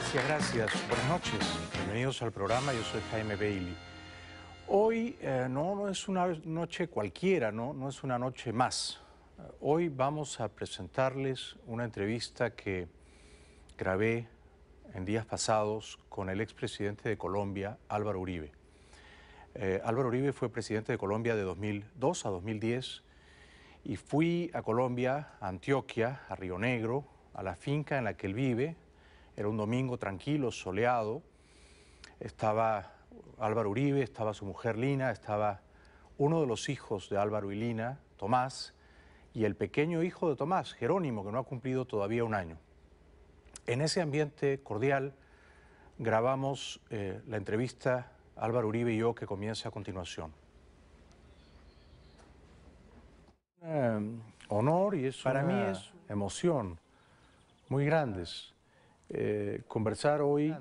Gracias, gracias. Buenas noches. Bienvenidos al programa. Yo soy Jaime Bailey. Hoy no es una noche cualquiera, no es una noche más. Hoy vamos a presentarles una entrevista que grabé en días pasados con el expresidente de Colombia, Álvaro Uribe. Álvaro Uribe fue presidente de Colombia de 2002 a 2010 y fui a Colombia, a Antioquia, a Río Negro, a la finca en la que él vive. Era un domingo tranquilo, soleado. Estaba Álvaro Uribe, estaba su mujer Lina, estaba uno de los hijos de Álvaro y Lina, Tomás, y el pequeño hijo de Tomás, Jerónimo, que no ha cumplido todavía un año. En ese ambiente cordial grabamos la entrevista Álvaro Uribe y yo, que comienza a continuación. Honor y para mí es emoción muy grandes. Conversar hoy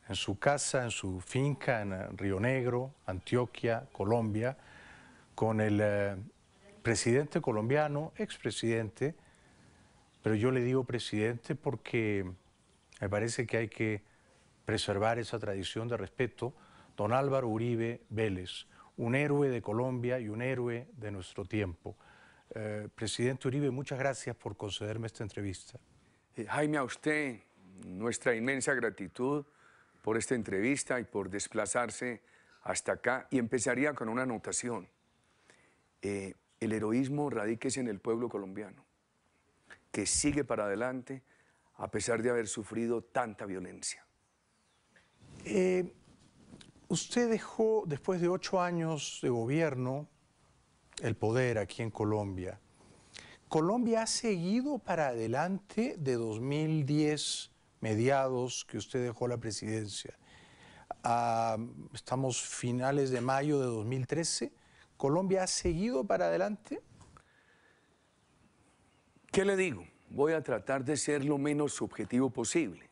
en su casa, en su finca en Río Negro, Antioquia, Colombia, con el presidente colombiano, expresidente, pero yo le digo presidente porque me parece que hay que preservar esa tradición de respeto, don Álvaro Uribe Vélez, un héroe de Colombia y un héroe de nuestro tiempo. Presidente Uribe, muchas gracias por concederme esta entrevista. Jaime, a usted nuestra inmensa gratitud por esta entrevista y por desplazarse hasta acá. Y empezaría con una anotación. El heroísmo radíquese en el pueblo colombiano, que sigue para adelante a pesar de haber sufrido tanta violencia. Usted dejó, después de 8 años de gobierno, el poder aquí en Colombia. Colombia ha seguido para adelante de 2010, mediados, que usted dejó la presidencia. Estamos finales de mayo de 2013. ¿Colombia ha seguido para adelante? ¿Qué le digo? Voy a tratar de ser lo menos subjetivo posible.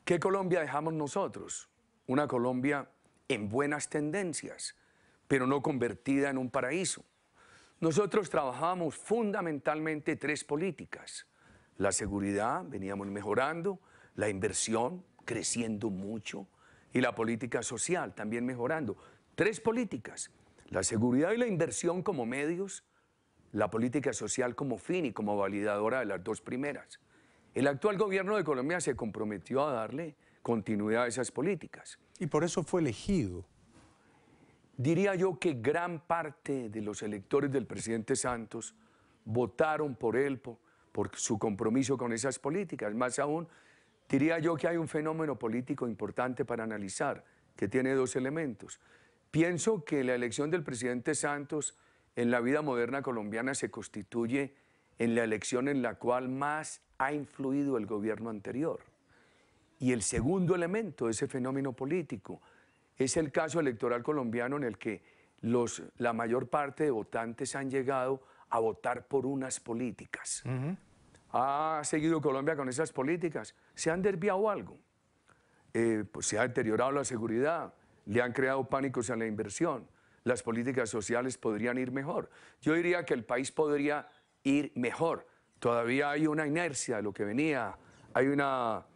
¿Qué Colombia dejamos nosotros? Una Colombia en buenas tendencias, pero no convertida en un paraíso. Nosotros trabajamos fundamentalmente 3 políticas. La seguridad, veníamos mejorando, la inversión, creciendo mucho, y la política social, también mejorando. 3 políticas, la seguridad y la inversión como medios, la política social como fin y como validadora de las 2 primeras. El actual gobierno de Colombia se comprometió a darle continuidad a esas políticas. Y por eso fue elegido. Diría yo que gran parte de los electores del presidente Santos votaron por él, por su compromiso con esas políticas. Más aún, diría yo que hay un fenómeno político importante para analizar, que tiene 2 elementos. Pienso que la elección del presidente Santos en la vida moderna colombiana se constituye en la elección en la cual más ha influido el gobierno anterior. Y el segundo elemento de ese fenómeno político es el caso electoral colombiano en el que la mayor parte de votantes han llegado a votar por unas políticas. ¿Ha seguido Colombia con esas políticas? ¿Se han desviado algo? Pues se ha deteriorado la seguridad, le han creado pánicos a la inversión, las políticas sociales podrían ir mejor. Yo diría que el país podría ir mejor. Todavía hay una inercia de lo que venía, hay una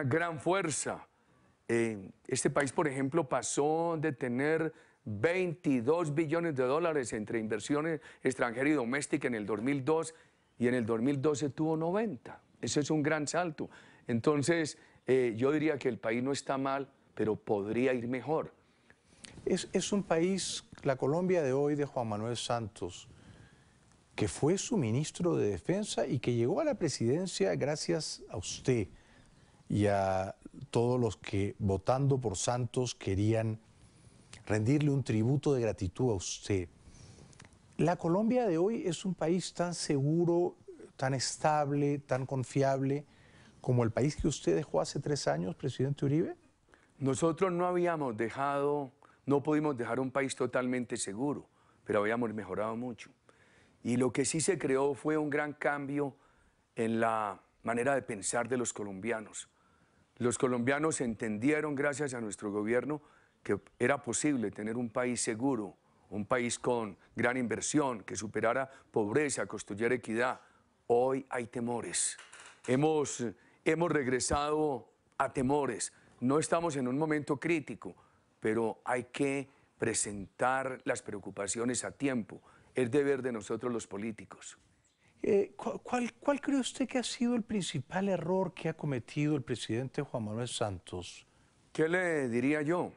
gran fuerza. Este país, por ejemplo, pasó de tener 22 billones de dólares entre inversiones extranjeras y domésticas en el 2002 y en el 2012 tuvo 90. Ese es un gran salto. Entonces, yo diría que el país no está mal, pero podría ir mejor. Es un país, la Colombia de hoy de Juan Manuel Santos, que fue su ministro de Defensa y que llegó a la presidencia gracias a usted y a todos los que, votando por Santos, querían rendirle un tributo de gratitud a usted. La Colombia de hoy es un país tan seguro, tan estable, tan confiable, como el país que usted dejó hace 3 años, presidente Uribe. Nosotros no pudimos dejar un país totalmente seguro, pero habíamos mejorado mucho. Y lo que sí se creó fue un gran cambio en la manera de pensar de los colombianos. Los colombianos entendieron, gracias a nuestro gobierno, que era posible tener un país seguro, un país con gran inversión, que superara pobreza, construyera equidad, Hoy hay temores. Hemos regresado a temores. No estamos en un momento crítico, pero hay que presentar las preocupaciones a tiempo. Es deber de nosotros los políticos. ¿Cuál cree usted que ha sido el principal error que ha cometido el presidente Juan Manuel Santos? ¿Qué le diría yo?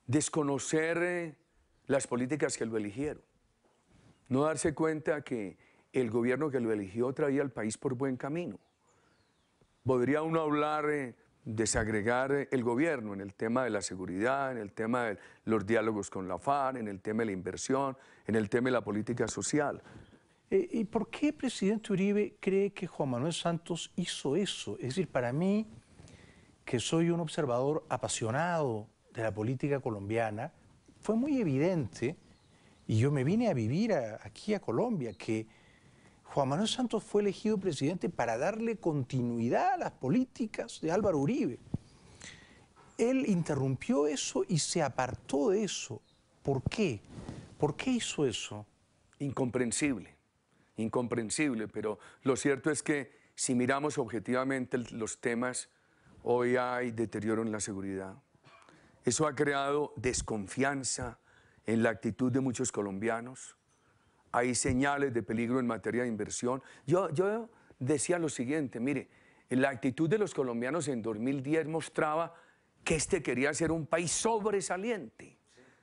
Desconocer las políticas que lo eligieron. No darse cuenta que el gobierno que lo eligió traía al país por buen camino. Podría uno hablar, desagregar el gobierno en el tema de la seguridad, en el tema de los diálogos con la FARC, en el tema de la inversión, en el tema de la política social. ¿Y por qué, presidente Uribe, cree que Juan Manuel Santos hizo eso? Es decir, para mí, que soy un observador apasionado de la política colombiana, fue muy evidente, y yo me vine a vivir aquí a Colombia, que Juan Manuel Santos fue elegido presidente para darle continuidad a las políticas de Álvaro Uribe. Él interrumpió eso y se apartó de eso. ¿Por qué? ¿Por qué hizo eso? Incomprensible, incomprensible, pero lo cierto es que si miramos objetivamente los temas, hoy hay deterioro en la seguridad. Eso ha creado desconfianza en la actitud de muchos colombianos. Hay señales de peligro en materia de inversión. Yo decía lo siguiente, mire, la actitud de los colombianos en 2010 mostraba que este quería ser un país sobresaliente,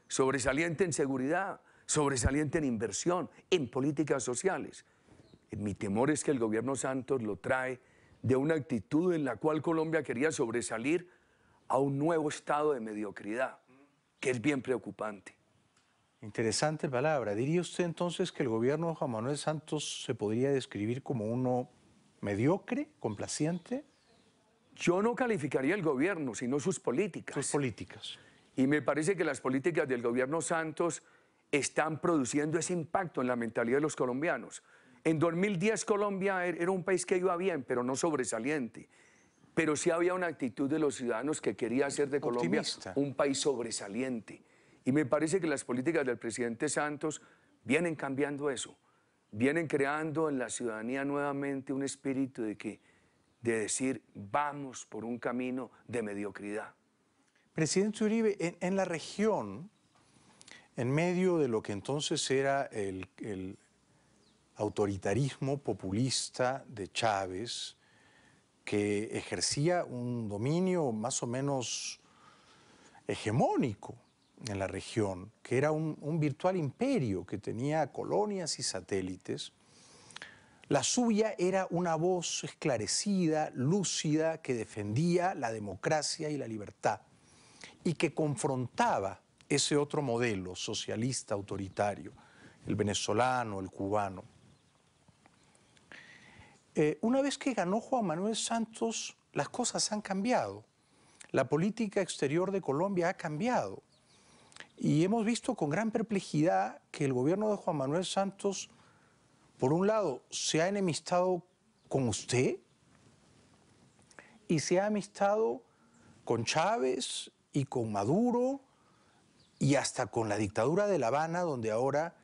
sobresaliente en seguridad, sobresaliente en inversión, en políticas sociales. Mi temor es que el gobierno Santos lo trae de una actitud en la cual Colombia quería sobresalir a un nuevo estado de mediocridad, que es bien preocupante. Interesante palabra. ¿Diría usted entonces que el gobierno de Juan Manuel Santos se podría describir como uno mediocre, complaciente? Yo no calificaría el gobierno, sino sus políticas. Sus políticas. Y me parece que las políticas del gobierno Santos están produciendo ese impacto en la mentalidad de los colombianos. En 2010 Colombia era un país que iba bien, pero no sobresaliente. Pero sí había una actitud de los ciudadanos que quería hacer de Colombia un país sobresaliente. Y me parece que las políticas del presidente Santos vienen cambiando eso. Vienen creando en la ciudadanía nuevamente un espíritu de decir, vamos por un camino de mediocridad. Presidente Uribe, en la región, en medio de lo que entonces era el autoritarismo populista de Chávez, que ejercía un dominio más o menos hegemónico en la región, que era un virtual imperio que tenía colonias y satélites, la suya era una voz esclarecida, lúcida, que defendía la democracia y la libertad y que confrontaba ese otro modelo socialista autoritario, el venezolano, el cubano. Una vez que ganó Juan Manuel Santos, las cosas han cambiado. La política exterior de Colombia ha cambiado. Y hemos visto con gran perplejidad que el gobierno de Juan Manuel Santos, por un lado, se ha enemistado con usted y se ha amistado con Chávez y con Maduro y hasta con la dictadura de La Habana, donde ahora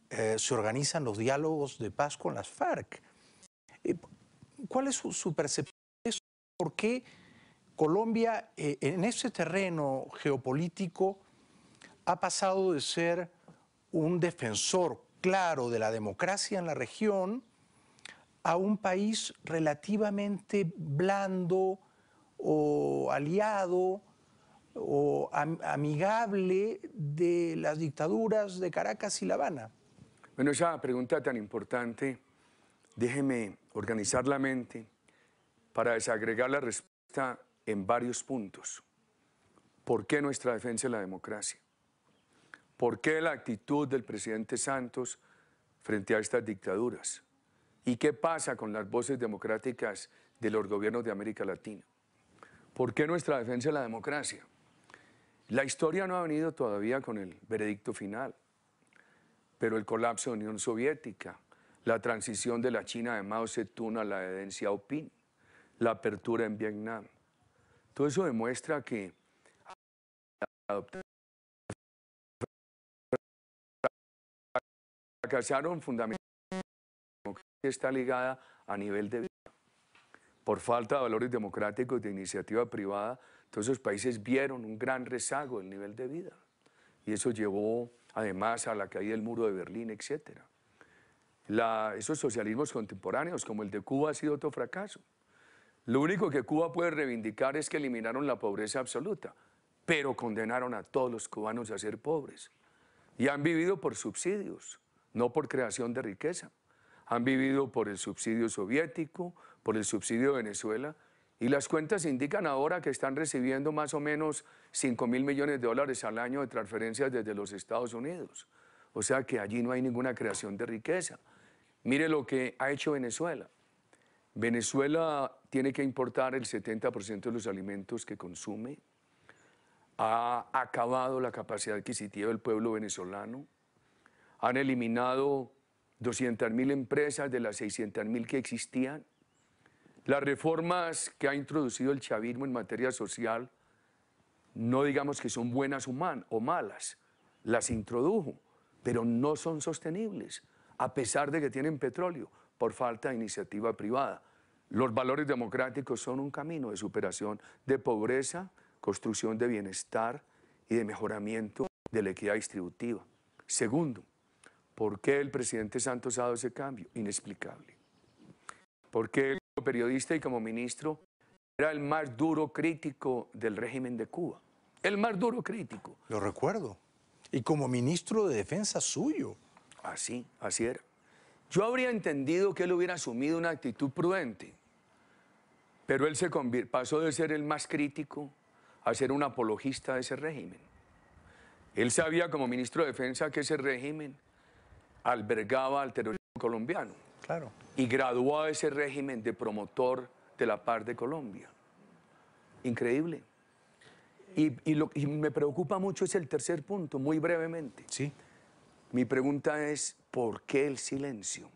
se organizan los diálogos de paz con las FARC. ¿Cuál es su percepción de eso? ¿Por qué Colombia en ese terreno geopolítico ha pasado de ser un defensor claro de la democracia en la región a un país relativamente blando o aliado o amigable de las dictaduras de Caracas y La Habana? Bueno, esa pregunta tan importante, déjeme organizar la mente para desagregar la respuesta en varios puntos. ¿Por qué nuestra defensa de la democracia? ¿Por qué la actitud del presidente Santos frente a estas dictaduras? ¿Y qué pasa con las voces democráticas de los gobiernos de América Latina? ¿Por qué nuestra defensa de la democracia? La historia no ha venido todavía con el veredicto final, pero el colapso de la Unión Soviética, la transición de la China de Mao Zedong a la de Deng Xiaoping, la apertura en Vietnam, todo eso demuestra que fracasaron fundamentalmente está ligada a nivel de vida. Por falta de valores democráticos de iniciativa privada, todos esos países vieron un gran rezago del nivel de vida. Y eso llevó además a la caída del muro de Berlín, etc. Esos socialismos contemporáneos, como el de Cuba, ha sido otro fracaso. Lo único que Cuba puede reivindicar es que eliminaron la pobreza absoluta, pero condenaron a todos los cubanos a ser pobres. Y han vivido por subsidios, no por creación de riqueza. Han vivido por el subsidio soviético, por el subsidio de Venezuela, y las cuentas indican ahora que están recibiendo más o menos 5.000 millones de dólares al año de transferencias desde los Estados Unidos. O sea que allí no hay ninguna creación de riqueza. Mire lo que ha hecho Venezuela. Venezuela tiene que importar el 70% de los alimentos que consume. Ha acabado la capacidad adquisitiva del pueblo venezolano. Han eliminado 200.000 empresas de las 600.000 que existían. Las reformas que ha introducido el chavismo en materia social, no digamos que son buenas o malas, las introdujo, pero no son sostenibles, a pesar de que tienen petróleo, por falta de iniciativa privada. Los valores democráticos son un camino de superación de pobreza, construcción de bienestar y de mejoramiento de la equidad distributiva. Segundo, ¿por qué el presidente Santos ha dado ese cambio? Inexplicable. ¿Por qué él, como periodista y como ministro, era el más duro crítico del régimen de Cuba? El más duro crítico. Lo recuerdo. Y como ministro de Defensa suyo. Así era. Yo habría entendido que él hubiera asumido una actitud prudente, pero él pasó de ser el más crítico a ser un apologista de ese régimen. Él sabía como ministro de Defensa que ese régimen albergaba al terrorismo colombiano. Claro. Y graduó a ese régimen de promotor de la paz de Colombia. Increíble. Y me preocupa mucho es el tercer punto, muy brevemente. Sí. Mi pregunta es, ¿por qué el silencio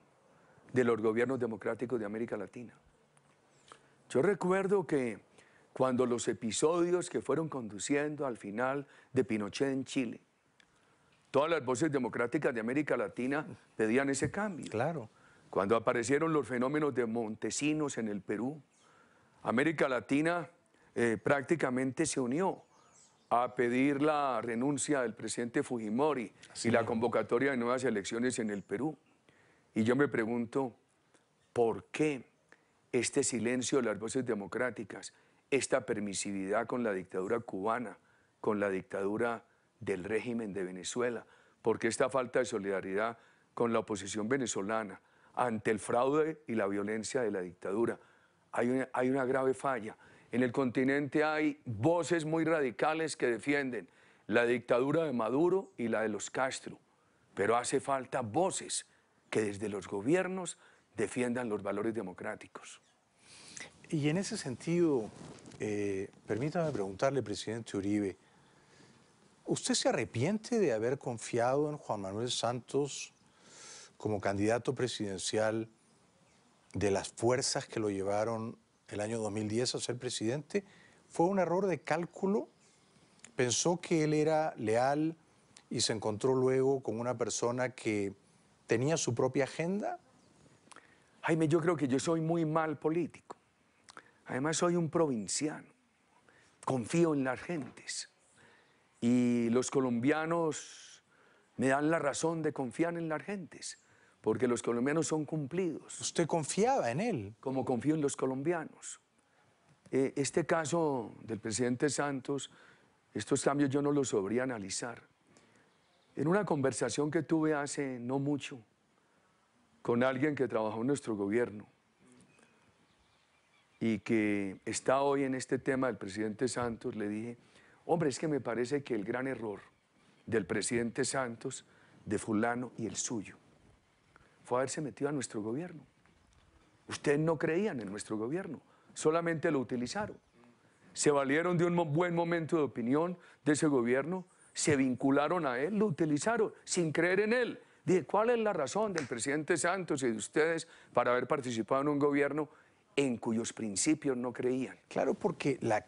de los gobiernos democráticos de América Latina? Yo recuerdo que cuando los episodios que fueron conduciendo al final de Pinochet en Chile, todas las voces democráticas de América Latina pedían ese cambio. Claro. Cuando aparecieron los fenómenos de Montesinos en el Perú, América Latina prácticamente se unió a pedir la renuncia del presidente Fujimori y la convocatoria de nuevas elecciones en el Perú. Y yo me pregunto, ¿por qué este silencio de las voces democráticas, esta permisividad con la dictadura cubana, con la dictadura del régimen de Venezuela? ¿Por qué esta falta de solidaridad con la oposición venezolana ante el fraude y la violencia de la dictadura? Hay una grave falla. En el continente hay voces muy radicales que defienden la dictadura de Maduro y la de los Castro, pero hace falta voces que desde los gobiernos defiendan los valores democráticos. Y en ese sentido, permítame preguntarle, presidente Uribe, ¿usted se arrepiente de haber confiado en Juan Manuel Santos como candidato presidencial de las fuerzas que lo llevaron el año 2010 a ser presidente? ¿Fue un error de cálculo? ¿Pensó que él era leal y se encontró luego con una persona que tenía su propia agenda? Jaime, yo creo que yo soy muy mal político. Además soy un provinciano. Confío en las gentes. Y los colombianos me dan la razón de confiar en las gentes, porque los colombianos son cumplidos. ¿Usted confiaba en él? Como confío en los colombianos. Este caso del presidente Santos, estos cambios yo no los sabría analizar. En una conversación que tuve hace no mucho con alguien que trabajó en nuestro gobierno y que está hoy en este tema del presidente Santos, le dije, hombre, es que me parece que el gran error del presidente Santos, de fulano y el suyo, fue haberse metido a nuestro gobierno. Ustedes no creían en nuestro gobierno, solamente lo utilizaron. Se valieron de un buen momento de opinión de ese gobierno, se vincularon a él, lo utilizaron sin creer en él. Dije, ¿cuál es la razón del presidente Santos y de ustedes para haber participado en un gobierno en cuyos principios no creían? Claro, porque la